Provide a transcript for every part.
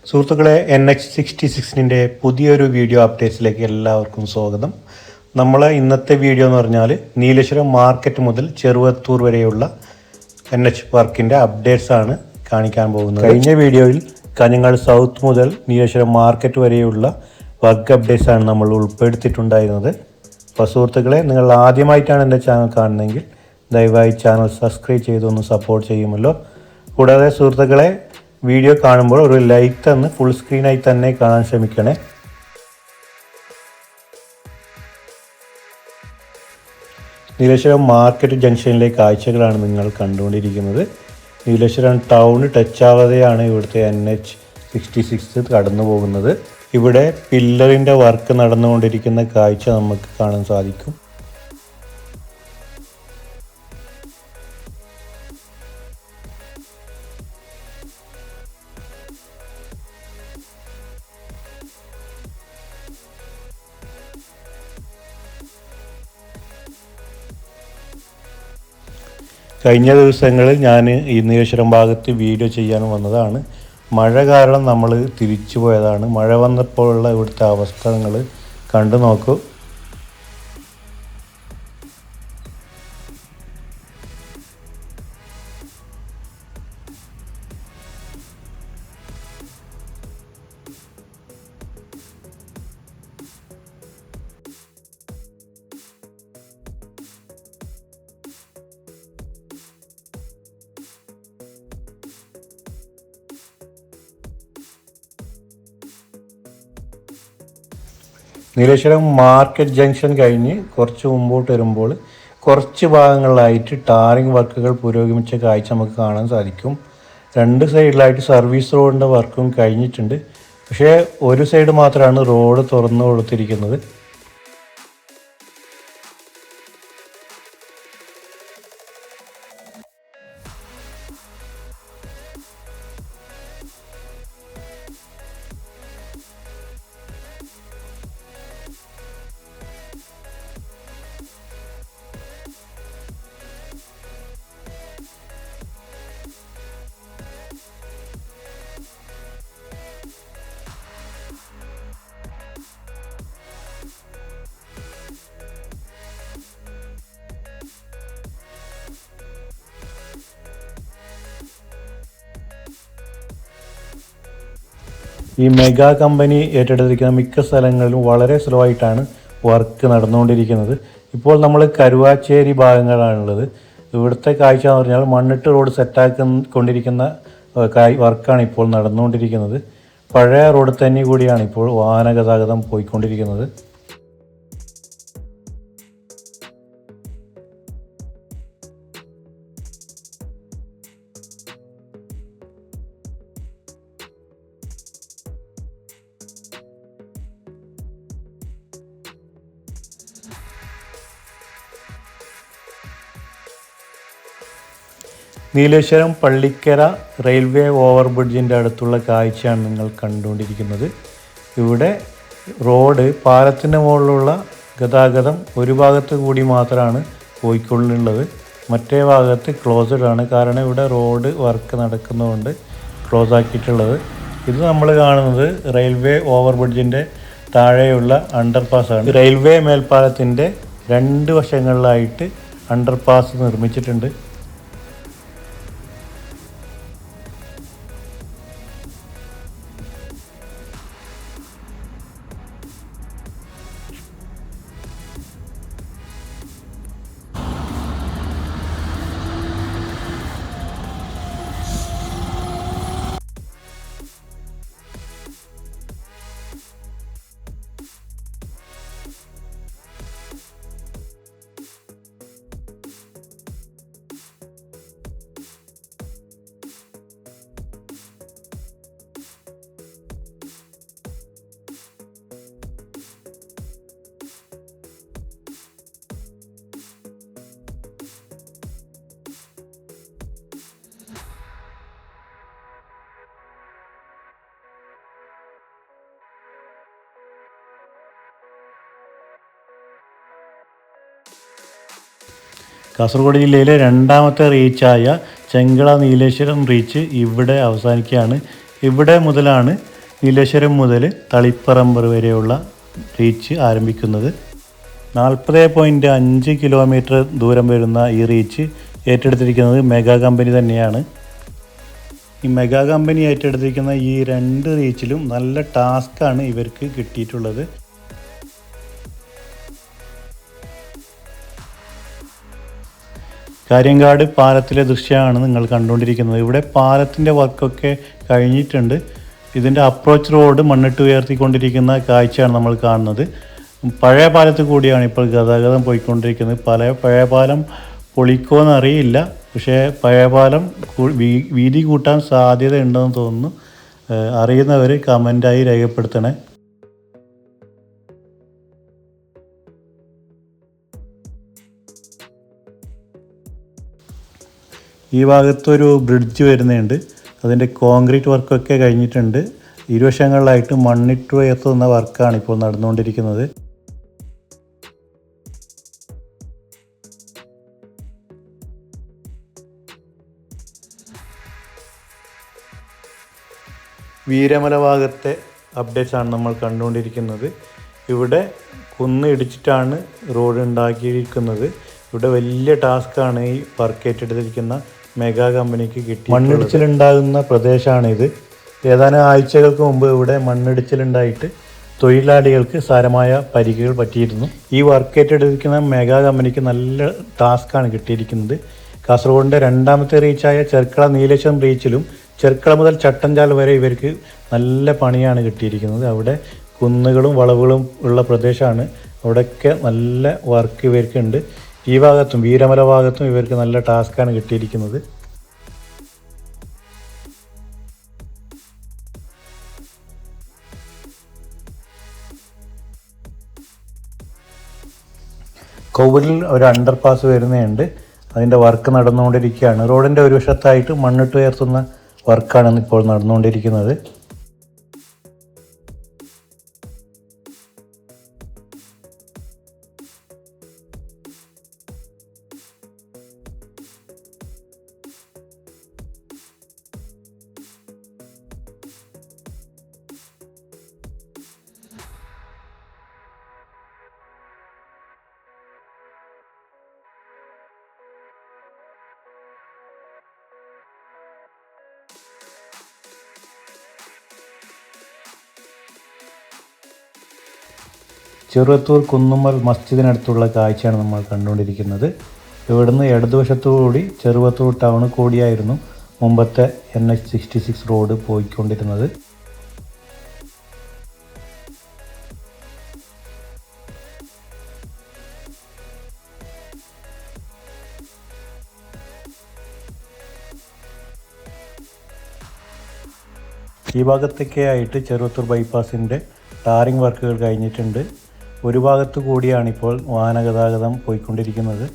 സുഹൃത്തുക്കളെ, NH66-ൻ്റെ പുതിയൊരു വീഡിയോ അപ്ഡേറ്റ്സിലേക്ക് എല്ലാവർക്കും സ്വാഗതം. നമ്മൾ ഇന്നത്തെ വീഡിയോ എന്ന് പറഞ്ഞാൽ നീലേശ്വരം മാർക്കറ്റ് മുതൽ ചെറുവത്തൂർ വരെയുള്ള NH വർക്കിൻ്റെ അപ്ഡേറ്റ്സ് ആണ് കാണിക്കാൻ പോകുന്നത്. കഴിഞ്ഞ വീഡിയോയിൽ കാഞ്ഞങ്ങാട് സൗത്ത് മുതൽ നീലേശ്വരം മാർക്കറ്റ് വരെയുള്ള വർക്ക് അപ്ഡേറ്റ്സ് ആണ് നമ്മൾ ഉൾപ്പെടുത്തിയിട്ടുണ്ടായിരുന്നത്. അപ്പോൾ സുഹൃത്തുക്കളെ, നിങ്ങൾ ആദ്യമായിട്ടാണ് എൻ്റെ ചാനൽ കാണുന്നതെങ്കിൽ ദയവായി ചാനൽ സബ്സ്ക്രൈബ് ചെയ്തൊന്ന് സപ്പോർട്ട് ചെയ്യുമല്ലോ. കൂടാതെ സുഹൃത്തുക്കളെ, വീഡിയോ കാണുമ്പോൾ ഒരു ലൈക്ക് തന്ന് ഫുൾ സ്ക്രീനായി തന്നെ കാണാൻ ശ്രമിക്കണേ. നീലേശ്വരം മാർക്കറ്റ് ജംഗ്ഷനിലെ കാഴ്ചകളാണ് നിങ്ങൾ കണ്ടുകൊണ്ടിരിക്കുന്നത്. നീലേശ്വരം ടൗൺ ടച്ച് ആവാതെയാണ് ഇവിടുത്തെ NH66 കടന്നു പോകുന്നത്. ഇവിടെ പില്ലറിൻ്റെ വർക്ക് നടന്നുകൊണ്ടിരിക്കുന്ന കാഴ്ച നമുക്ക് കാണാൻ സാധിക്കും. കഴിഞ്ഞ ദിവസങ്ങളിൽ ഞാൻ ഈ നീലേശ്വരം ഭാഗത്ത് വീഡിയോ ചെയ്യാൻ വന്നതാണ്. മഴ കാരണം നമ്മൾ തിരിച്ചു പോയതാണ്. മഴ വന്നപ്പോഴുള്ള ഇവിടുത്തെ അവസ്ഥ നിങ്ങൾ കണ്ടു നോക്കൂ. നീലേശ്വരം മാർക്കറ്റ് ജംഗ്ഷൻ കഴിഞ്ഞ് കുറച്ച് മുമ്പോട്ട് വരുമ്പോൾ കുറച്ച് ഭാഗങ്ങളിലായിട്ട് ടാറിങ് വർക്കുകൾ പുരോഗമിച്ച കാഴ്ച നമുക്ക് കാണാൻ സാധിക്കും. രണ്ട് സൈഡിലായിട്ട് സർവീസ് റോഡിൻ്റെ വർക്കും കഴിഞ്ഞിട്ടുണ്ട്. പക്ഷേ ഒരു സൈഡ് മാത്രമാണ് റോഡ് തുറന്നു കൊടുത്തിരിക്കുന്നത്. ഈ മെഗാ കമ്പനി ഏറ്റെടുത്തിരിക്കുന്ന മിക്ക സ്ഥലങ്ങളിലും വളരെ സ്ലോ ആയിട്ടാണ് വർക്ക് നടന്നുകൊണ്ടിരിക്കുന്നത്. ഇപ്പോൾ നമ്മൾ കരുവാച്ചേരി ഭാഗങ്ങളാണുള്ളത്. ഇവിടുത്തെ കാഴ്ച എന്ന് പറഞ്ഞാൽ മണ്ണിട്ട് റോഡ് കൊണ്ടിരിക്കുന്ന വർക്കാണ് ഇപ്പോൾ നടന്നുകൊണ്ടിരിക്കുന്നത്. പഴയ റോഡ് തന്നെ കൂടിയാണ് ഇപ്പോൾ വാഹന ഗതാഗതം പോയിക്കൊണ്ടിരിക്കുന്നത്. നീലേശ്വരം പള്ളിക്കര റെയിൽവേ ഓവർബ്രിഡ്ജിൻ്റെ അടുത്തുള്ള കാഴ്ചയാണ് നിങ്ങൾ കണ്ടുകൊണ്ടിരിക്കുന്നത്. ഇവിടെ റോഡ് പാലത്തിൻ്റെ മുകളിലുള്ള ഗതാഗതം ഒരു ഭാഗത്ത് കൂടി മാത്രമാണ് പോയിക്കൊള്ളുള്ളത്. മറ്റേ ഭാഗത്ത് ക്ലോസ്ഡ് ആണ്. കാരണം ഇവിടെ റോഡ് വർക്ക് നടക്കുന്നതുകൊണ്ട് ക്ലോസ് ആക്കിയിട്ടുള്ളത്. ഇത് നമ്മൾ കാണുന്നത് റെയിൽവേ ഓവർബ്രിഡ്ജിൻ്റെ താഴെയുള്ള അണ്ടർപാസ്സാണ്. റെയിൽവേ മേൽപ്പാലത്തിൻ്റെ രണ്ട് വശങ്ങളിലായിട്ട് അണ്ടർപാസ് നിർമ്മിച്ചിട്ടുണ്ട്. കാസർഗോഡ് ജില്ലയിലെ രണ്ടാമത്തെ റീച്ചായ ചെങ്കള നീലേശ്വരം റീച്ച് ഇവിടെ അവസാനിക്കുകയാണ്. ഇവിടെ മുതലാണ് നീലേശ്വരം മുതൽ തളിപ്പറമ്പ് വരെയുള്ള റീച്ച് ആരംഭിക്കുന്നത്. 40.5 കിലോമീറ്റർ ദൂരം വരുന്ന ഈ റീച്ച് ഏറ്റെടുത്തിരിക്കുന്നത് മെഗാ കമ്പനി തന്നെയാണ്. ഈ മെഗാ കമ്പനി ഏറ്റെടുത്തിരിക്കുന്ന ഈ 2 റീച്ചിലും നല്ല ടാസ്ക്കാണ് ഇവർക്ക് കിട്ടിയിട്ടുള്ളത്. കാര്യങ്കാട് പാലത്തിലെ ദൃശ്യമാണ് നിങ്ങൾ കണ്ടുകൊണ്ടിരിക്കുന്നത്. ഇവിടെ പാലത്തിൻ്റെ വർക്കൊക്കെ കഴിഞ്ഞിട്ടുണ്ട്. ഇതിൻ്റെ അപ്രോച്ച് റോഡ് മണ്ണിട്ട് ഉയർത്തിക്കൊണ്ടിരിക്കുന്ന കാഴ്ചയാണ് നമ്മൾ കാണുന്നത്. പഴയ പാലത്തിൽ കൂടിയാണ് ഇപ്പോൾ ഗതാഗതം പോയിക്കൊണ്ടിരിക്കുന്നത്. പഴയ പാലം പൊളിക്കുമോയെന്നറിയില്ല, പക്ഷേ പഴയ പാലം വീതി കൂട്ടാൻ സാധ്യത ഉണ്ടെന്ന് തോന്നുന്നു. അറിയുന്നവർ കമൻ്റായി രേഖപ്പെടുത്തണേ. ഈ ഭാഗത്തൊരു ബ്രിഡ്ജ് വരുന്നുണ്ട്. അതിൻ്റെ കോൺക്രീറ്റ് വർക്കൊക്കെ കഴിഞ്ഞിട്ടുണ്ട്. ഇരുവശങ്ങളിലായിട്ട് മണ്ണിട്ട് ഉയർത്തുന്ന വർക്കാണ് ഇപ്പോൾ നടന്നുകൊണ്ടിരിക്കുന്നത്. വീരമല ഭാഗത്തെ അപ്ഡേറ്റ്സാണ് നമ്മൾ കണ്ടുകൊണ്ടിരിക്കുന്നത്. ഇവിടെ കുന്ന് ഇടിച്ചിട്ടാണ് റോഡ് ഉണ്ടാക്കിയിരിക്കുന്നത്. ഇവിടെ വലിയ ടാസ്ക്കാണ് ഈ വർക്ക് ഏറ്റെടുത്തിരിക്കുന്ന മെഗാ കമ്പനിക്ക് കിട്ടി. മണ്ണിടിച്ചിലുണ്ടാകുന്ന പ്രദേശമാണിത്. ഏതാനും ആഴ്ചകൾക്ക് മുമ്പ് ഇവിടെ മണ്ണിടിച്ചിലുണ്ടായിട്ട് തൊഴിലാളികൾക്ക് സാരമായ പരിക്കുകൾ പറ്റിയിരുന്നു. ഈ വർക്ക് ഏറ്റെടുത്തിരിക്കുന്ന മെഗാ കമ്പനിക്ക് നല്ല ടാസ്ക്കാണ് കിട്ടിയിരിക്കുന്നത്. കാസർഗോഡിൻ്റെ 2ാമത്തെ റീച്ചായ ചെർക്കള നീലേശ്വരം റീച്ചിലും ചെർക്കള മുതൽ ചട്ടഞ്ചാൽ വരെ ഇവർക്ക് നല്ല പണിയാണ് കിട്ടിയിരിക്കുന്നത്. അവിടെ കുന്നുകളും വളവുകളും ഉള്ള പ്രദേശമാണ്. അവിടെയൊക്കെ നല്ല വർക്ക് ഇവർക്കുണ്ട്. ഈ ഭാഗത്തും വീരമല ഭാഗത്തും ഇവർക്ക് നല്ല ടാസ്ക്കാണ് കിട്ടിയിരിക്കുന്നത്. കോവിലിൽ ഒരു അണ്ടർപാസ് വരുന്നുണ്ട്. അതിൻ്റെ വർക്ക് നടന്നുകൊണ്ടിരിക്കുകയാണ്. റോഡിൻ്റെ ഒരു വശത്തായിട്ട് മണ്ണിട്ട് ഉയർത്തുന്ന വർക്കാണ് ഇപ്പോൾ നടന്നുകൊണ്ടിരിക്കുന്നത്. ചെറുവത്തൂർ കുന്നുമ്മൽ മസ്ജിദിനടുത്തുള്ള കാഴ്ചയാണ് നമ്മൾ കണ്ടുകൊണ്ടിരിക്കുന്നത്. ഇവിടുന്ന് ഇടതുവശത്തുകൂടി ചെറുവത്തൂർ ടൗൺ കൂടിയായിരുന്നു മുമ്പത്തെ NH66 റോഡ് പോയിക്കൊണ്ടിരുന്നത്. ഈ ഭാഗത്തൊക്കെ ആയിട്ട് ചെറുവത്തൂർ ബൈപ്പാസിൻ്റെ ടാറിംഗ് വർക്കുകൾ കഴിഞ്ഞിട്ടുണ്ട്. ഒരു ഭാഗത്തു കൂടിയാണ് ഇപ്പോൾ വാഹന ഗതാഗതം പോയിക്കൊണ്ടിരിക്കുന്നത്.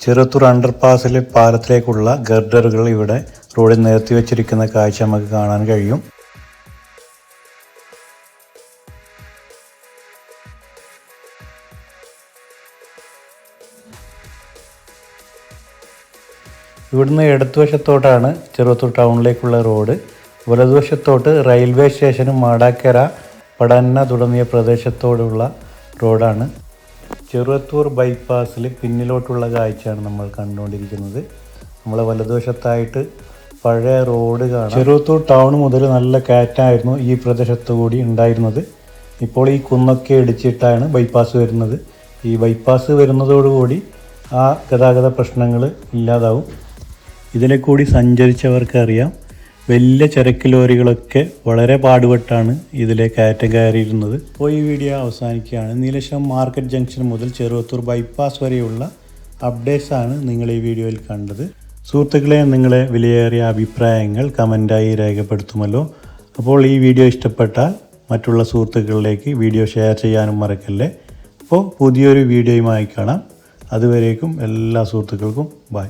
ചെറുവത്തൂർ അണ്ടർപാസിലെ പാലത്തിലേക്കുള്ള ഗർഡറുകൾ ഇവിടെ റോഡിൽ നിരത്തി വെച്ചിരിക്കുന്ന കാഴ്ച നമുക്ക് കാണാൻ കഴിയും. ഇവിടുന്ന് ഇടതുവശത്തോട്ടാണ് ചെറുവത്തൂർ ടൗണിലേക്കുള്ള റോഡ്. വലതുവശത്തോട്ട് റെയിൽവേ സ്റ്റേഷനും മാടാക്കര പടന്ന തുടങ്ങിയ പ്രദേശത്തോടുള്ള റോഡാണ്. ചെറുവത്തൂർ ബൈപ്പാസിൽ പിന്നിലോട്ടുള്ള കാഴ്ചയാണ് നമ്മൾ കണ്ടുകൊണ്ടിരിക്കുന്നത്. നമ്മളെ വലതുവശത്തായിട്ട് പഴയ റോഡ് കാണാം. ചെറുവത്തൂർ ടൗൺ മുതൽ നല്ല കയറ്റായിരുന്നു ഈ പ്രദേശത്തു കൂടി ഉണ്ടായിരുന്നത്. ഇപ്പോൾ ഈ കുന്നൊക്കെ ഇടിച്ചിട്ടാണ് ബൈപ്പാസ് വരുന്നത്. ഈ ബൈപ്പാസ് വരുന്നതോടുകൂടി ആ ഗതാഗത പ്രശ്നങ്ങൾ ഇല്ലാതാവും. ഇതിലെ കൂടി സഞ്ചരിച്ചവർക്കറിയാം, വലിയ ചരക്ക് ലോറികളൊക്കെ വളരെ പാടുപെട്ടാണ് ഇതിലെ കയറ്റം കയറിയിരുന്നത്. അപ്പോൾ ഈ വീഡിയോ അവസാനിക്കുകയാണ്. നീലേശ്വരം മാർക്കറ്റ് ജംഗ്ഷൻ മുതൽ ചെറുവത്തൂർ ബൈപ്പാസ് വരെയുള്ള അപ്ഡേറ്റ്സാണ് നിങ്ങൾ ഈ വീഡിയോയിൽ കണ്ടത്. സുഹൃത്തുക്കളെ, നിങ്ങളെ വിലയേറിയ അഭിപ്രായങ്ങൾ കമൻറ്റായി രേഖപ്പെടുത്തുമല്ലോ. അപ്പോൾ ഈ വീഡിയോ ഇഷ്ടപ്പെട്ടാൽ മറ്റുള്ള സുഹൃത്തുക്കളിലേക്ക് വീഡിയോ ഷെയർ ചെയ്യാനും മറക്കല്ലേ. അപ്പോൾ പുതിയൊരു വീഡിയോയുമായി കാണാം. അതുവരേക്കും എല്ലാ സുഹൃത്തുക്കൾക്കും ബൈ.